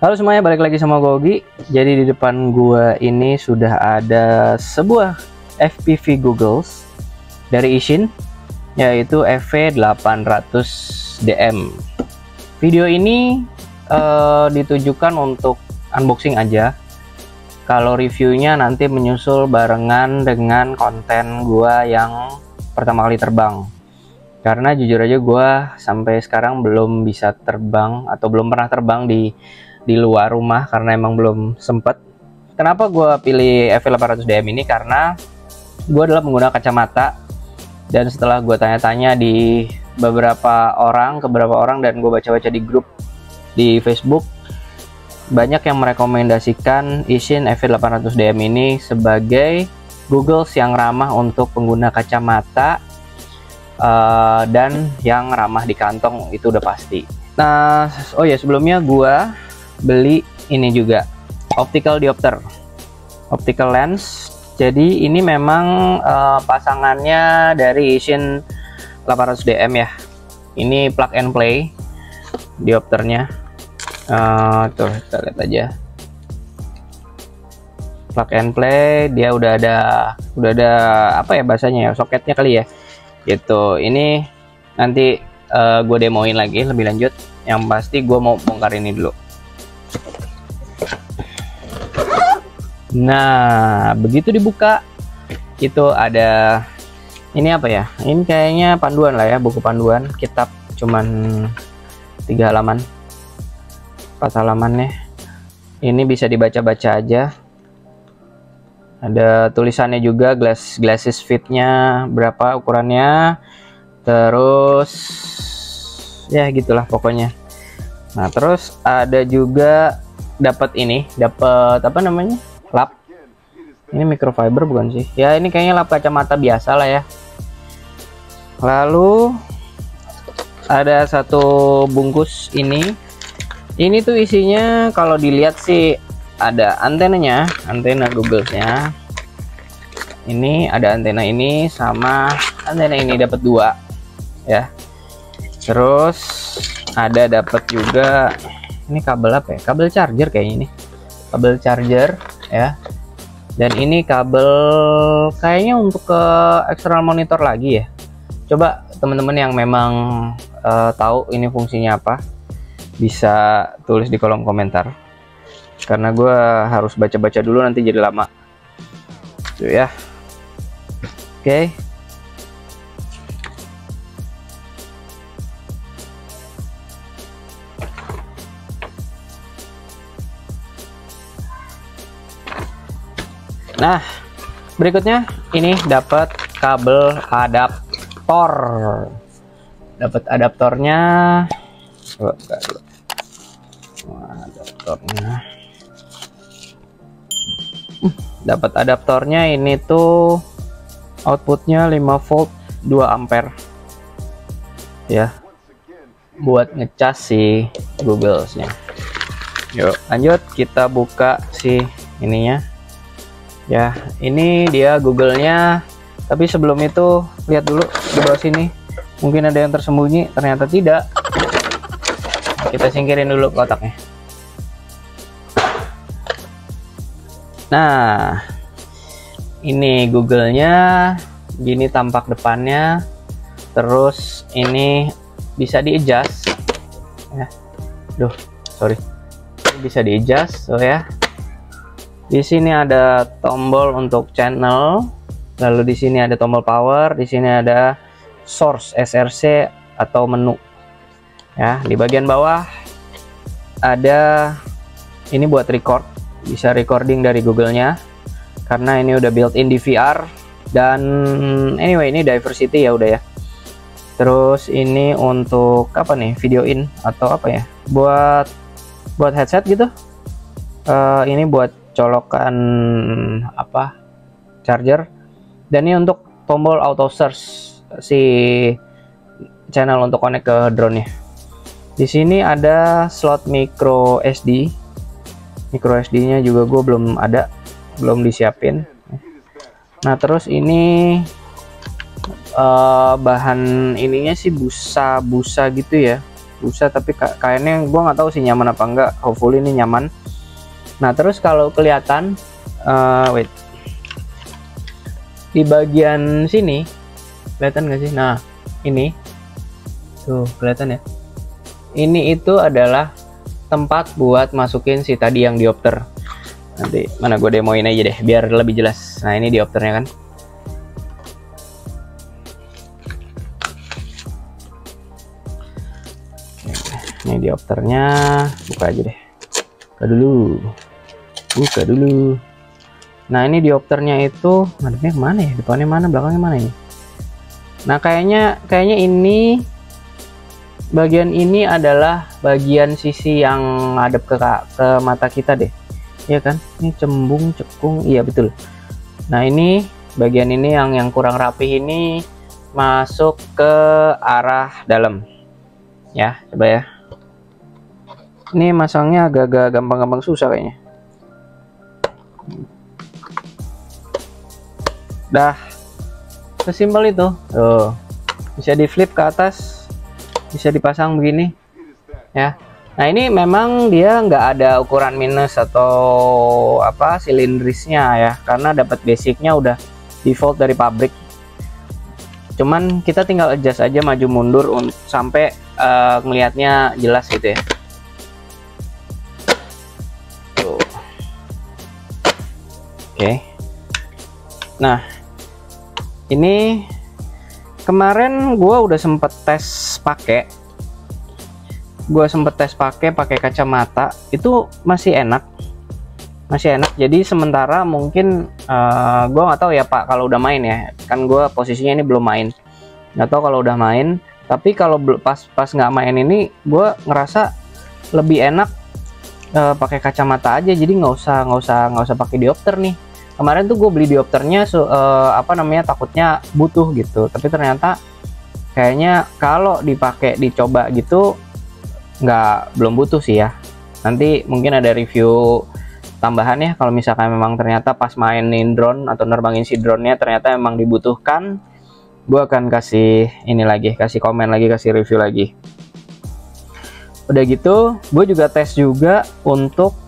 Halo semuanya, balik lagi sama Gogi. Jadi di depan gua ini sudah ada sebuah FPV goggles dari Ishin, yaitu FV800DM. Video ini ditujukan untuk unboxing aja. Kalau reviewnya nanti menyusul barengan dengan konten gua yang pertama kali terbang. Karena jujur aja gua sampai sekarang belum bisa terbang atau belum pernah terbang di luar rumah karena emang belum sempet. Kenapa gue pilih FV800DM ini? Karena gue adalah pengguna kacamata, dan setelah gue tanya-tanya di beberapa orang dan gue baca-baca di grup di Facebook, banyak yang merekomendasikan Ishin FV800DM ini sebagai goggles yang ramah untuk pengguna kacamata dan yang ramah di kantong, itu udah pasti. Nah, oh ya, sebelumnya gue beli ini juga, optical diopter, optical lens. Jadi ini memang pasangannya dari Ishin 800DM ya. Ini plug and play diopternya. Tuh kita lihat aja, plug and play. Dia udah ada apa ya bahasanya ya, soketnya kali ya gitu. Ini nanti gue demoin lagi lebih lanjut. Yang pasti gue mau bongkar ini dulu. Nah, begitu dibuka itu ada ini apa ya? Ini kayaknya panduan lah ya, buku panduan, kitab, cuman 3 halaman, 4 halamannya. Ini bisa dibaca-baca aja. Ada tulisannya juga, glasses fitnya berapa ukurannya, terus ya gitulah pokoknya. Nah, terus ada juga dapat apa namanya, lap. Ini microfiber bukan sih ya, ini kayaknya lap kacamata biasa lah ya. Lalu ada satu bungkus ini tuh isinya, kalau dilihat sih ada antenanya, antena googlesnya. Ini ada antena ini sama antena ini, dapat 2 ya. Terus ada dapat juga ini kabel apa ya, kabel charger kayaknya, ini kabel charger ya. Dan ini kabel kayaknya untuk ke eksternal monitor lagi ya. Coba teman-teman yang memang tahu ini fungsinya apa, bisa tulis di kolom komentar, karena gue harus baca-baca dulu, nanti jadi lama tuh ya. Oke. Nah, berikutnya ini dapat kabel adaptor. Dapat adaptornya. Coba buka dulu. Adaptornya. Dapat adaptornya ini tuh outputnya 5 volt 2 ampere. Ya. Buat ngecas si googlesnya. Yuk, lanjut kita buka si ininya. Ya, ini dia googlenya. Tapi sebelum itu lihat dulu di bawah sini, mungkin ada yang tersembunyi, ternyata tidak. Kita singkirin dulu kotaknya. Nah, ini googlenya, gini tampak depannya. Terus ini bisa di-adjust ya. Sorry, bisa di-adjust so ya. Di sini ada tombol untuk channel, lalu di sini ada tombol power, di sini ada source SRC atau menu. Ya, di bagian bawah ada ini buat record, bisa recording dari googlenya karena ini udah built-in di VR. Dan anyway, ini diversity ya udah ya. Terus ini untuk apa nih, video in atau apa ya, buat headset gitu. Ini buat colokan apa, charger. Dan ini untuk tombol auto search si channel untuk connect ke drone nya. Di sini ada slot micro SD. Micro SD nya juga gue belum disiapin. Nah, terus ini bahan ininya sih busa gitu ya. susah, tapi kayaknya gua nggak tahu sih nyaman apa enggak. Hopefully ini nyaman. Nah terus kalau kelihatan wait, di bagian sini kelihatan nggak sih? Nah ini tuh kelihatan ya, ini itu adalah tempat buat masukin si tadi yang diopter. Nanti mana gue demoin aja deh biar lebih jelas. Nah ini diopternya kan. Ini diopternya, buka aja deh. Buka dulu. Nah ini diopternya itu ngadepnya kemana ya? Depannya mana? Belakangnya mana ini? Nah kayaknya ini bagian ini adalah bagian sisi yang ngadep ke mata kita deh. Iya kan? Ini cembung, cekung, iya betul. Nah ini bagian ini yang kurang rapih ini masuk ke arah dalam. Ya, coba ya. Ini masangnya agak-agak gampang-gampang susah kayaknya. Dah, sesimpel itu. Tuh, bisa di flip ke atas, bisa dipasang begini, ya. Nah ini memang dia nggak ada ukuran minus atau apa silindrisnya ya, karena dapat basicnya udah default dari pabrik. Cuman kita tinggal adjust aja maju mundur sampai ngelihatnya jelas gitu ya. Tuh. Oke. Nah ini kemarin gua udah sempet tes pakai. Pakai kacamata, itu masih enak, jadi sementara mungkin gue nggak tahu ya Pak kalau udah main ya, kan gue posisinya ini belum main, nggak tahu kalau udah main. Tapi kalau pas nggak main ini gue ngerasa lebih enak pakai kacamata aja, jadi nggak usah pakai diopter nih. Kemarin tuh gue beli diopternya takutnya butuh gitu, tapi ternyata kayaknya kalau dicoba gitu belum butuh sih ya. Nanti mungkin ada review tambahan ya, kalau misalkan memang ternyata pas mainin drone atau nerbangin si drone-nya ternyata memang dibutuhkan, gue akan kasih komen lagi, kasih review lagi. Udah gitu gue juga tes juga untuk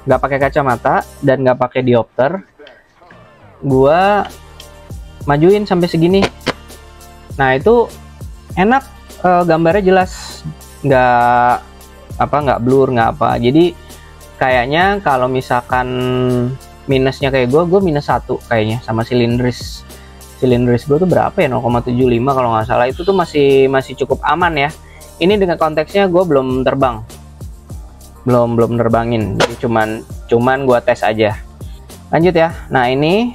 nggak pakai kacamata dan nggak pakai diopter, gue majuin sampai segini. Nah itu enak, gambarnya jelas, nggak blur, nggak apa. Jadi kayaknya kalau misalkan minusnya kayak gue minus 1 kayaknya sama silindris gue tuh berapa ya, 0,75 kalau nggak salah. Itu tuh masih cukup aman ya. Ini dengan konteksnya gue belum terbang, belum nerbangin, jadi cuman gue tes aja. Lanjut ya. Nah ini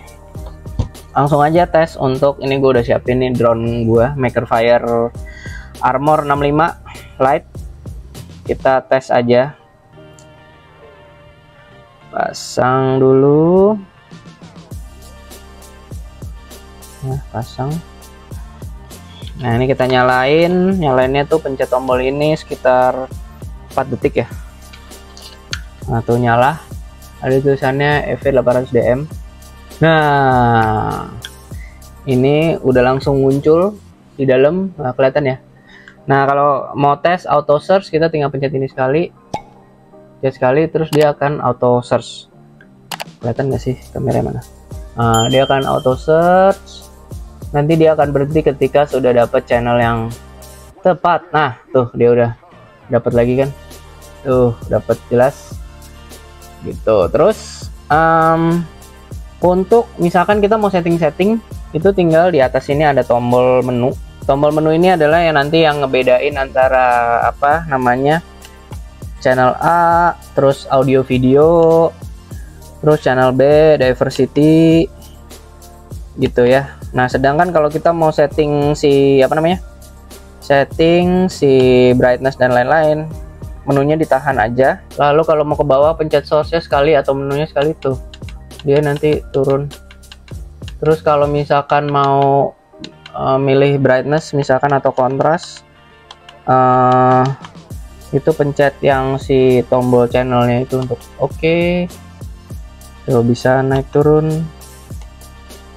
langsung aja tes untuk ini. Gue udah siapin nih drone gue, Makerfire Armor 65 Lite. Kita tes aja, pasang dulu. Nah, pasang. Nah ini kita nyalainnya tuh pencet tombol ini sekitar 4 detik ya. Nah tuh nyala, ada tulisannya EV800DM. Nah ini udah langsung muncul di dalam, nah, kelihatan ya. Nah kalau mau tes auto search, kita tinggal pencet ini sekali, terus dia akan auto search. Kelihatan nggak sih kamera mana? Nah, dia akan auto search. Nanti dia akan berhenti ketika sudah dapat channel yang tepat. Nah tuh dia udah dapat lagi kan, tuh dapat jelas gitu. Terus untuk misalkan kita mau setting, itu tinggal di atas ini ada tombol menu. Tombol menu ini adalah yang nanti yang ngebedain antara channel A, terus audio video, terus channel B, diversity gitu ya. Nah sedangkan kalau kita mau setting si brightness dan lain-lain, menunya ditahan aja. Lalu kalau mau ke bawah pencet source-nya sekali atau menunya sekali, tuh dia nanti turun. Terus kalau misalkan mau milih brightness misalkan atau kontras, itu pencet yang si tombol channelnya itu untuk oke. Tuh bisa naik turun.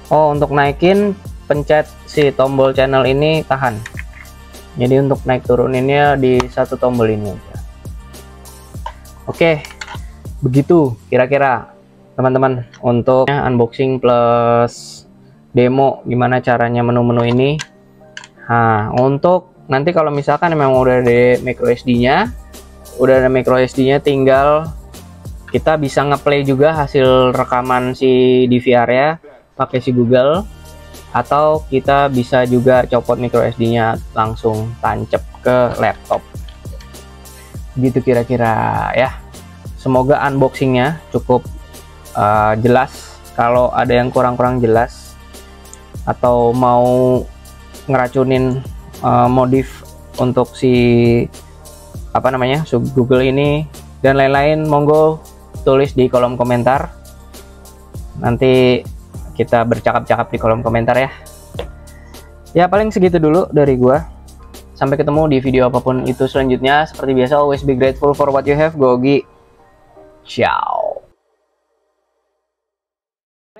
Oh untuk naikin pencet si tombol channel ini tahan. Jadi untuk naik turuninnya di satu tombol ini aja. Oke, begitu kira-kira teman-teman untuk unboxing plus demo gimana caranya menu-menu ini. Nah, untuk nanti kalau misalkan memang udah ada micro SD-nya, tinggal kita bisa ngeplay juga hasil rekaman si DVR ya pakai si Google, atau kita bisa juga copot micro SD-nya langsung tancap ke laptop. Gitu kira-kira ya. Semoga unboxingnya cukup jelas. Kalau ada yang kurang-kurang jelas atau mau ngeracunin modif untuk si apa namanya Google ini dan lain-lain, monggo tulis di kolom komentar. Nanti kita bercakap-cakap di kolom komentar ya. Ya paling segitu dulu dari gua. Sampai ketemu di video apapun itu selanjutnya. Seperti biasa, always be grateful for what you have. Gogi. Ciao.